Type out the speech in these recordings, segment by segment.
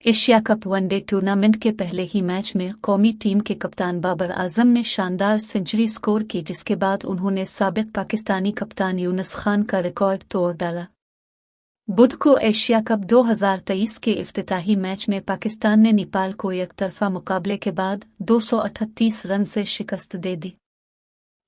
Asia cup one day tournament के पहले ही match में कौमी टीम के कप्तान बाबर आजम ने शानदार सेंचुरी स्कोर की, जिसके बाद उन्होंने साबिक पाकिस्तानी कप्तान यूनुस खान का रिकॉर्ड तोड़ डाला। बुध को एशिया कप 2023 के इफ्तिताही मैच में पाकिस्तान ने नेपाल को एकतरफा मुकाबले के बाद 238 रन से शिकस्त दे दी।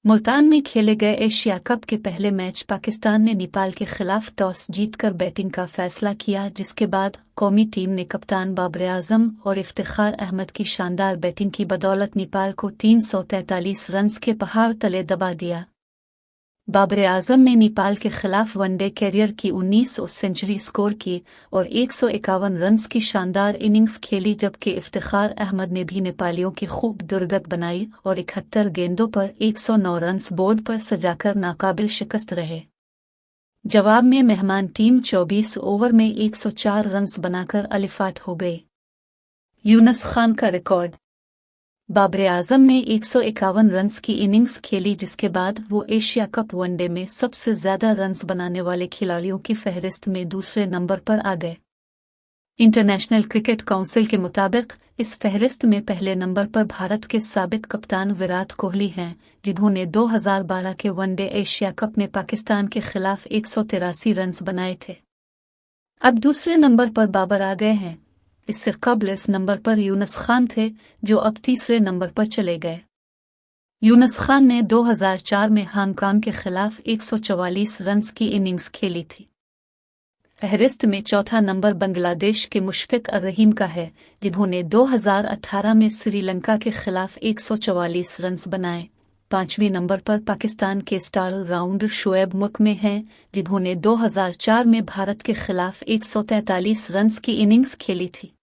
मुल्तान में खेले गए एशिया कप के पहले मैच पाकिस्तान ने नेपाल के खिलाफ टॉस जीतकर बैटिंग का फैसला किया, जिसके बाद कौमी टीम ने कप्तान बाबर आजम और इफ्तिखार अहमद की शानदार बैटिंग की बदौलत नेपाल को 343 रन के पहाड़ तले दबा दिया। बाबर आजम ने नेपाल के खिलाफ वनडे कैरियर की 19 सेंचुरी स्कोर की और 151 रन की शानदार इनिंग्स खेली, जबकि इफ्तिखार अहमद ने भी नेपालियों की खूब दुर्गत बनाई और 71 गेंदों पर 109 रन बोर्ड पर सजाकर नाकाबिल शिकस्त रहे। जवाब में मेहमान टीम 24 ओवर में 104 रन बनाकर अलिफाट हो गई। यूनुस खान का रिकॉर्ड। बाबर आजम ने 151 रन की इनिंग्स खेली, जिसके बाद वो एशिया कप वनडे में सबसे ज्यादा रन्स बनाने वाले खिलाड़ियों की फहरिस्त में दूसरे नंबर पर आ गए। इंटरनेशनल क्रिकेट काउंसिल के मुताबिक इस फहरिस्त में पहले नंबर पर भारत के साबिक कप्तान विराट कोहली हैं, जिन्होंने 2012 के वनडे एशिया कप में पाकिस्तान के खिलाफ 183 रन बनाए थे। अब दूसरे नंबर पर बाबर आ गए हैं। इससे कबल इस नंबर पर यूनुस खान थे, जो अब तीसरे नंबर पर चले गए। यूनुस खान ने 2004 में हांगकांग के खिलाफ 144 रन की इनिंग्स खेली थी। फहरिस्त में चौथा नंबर बांग्लादेश के मुशफिक अर रहीम का है, जिन्होंने 2018 में श्रीलंका के खिलाफ 144 रन बनाए। पांचवें नंबर पर पाकिस्तान के स्टार राउंडर शोएब मुकमे हैं, जिन्होंने 2004 में भारत के खिलाफ 143 रन की इनिंग्स खेली थी।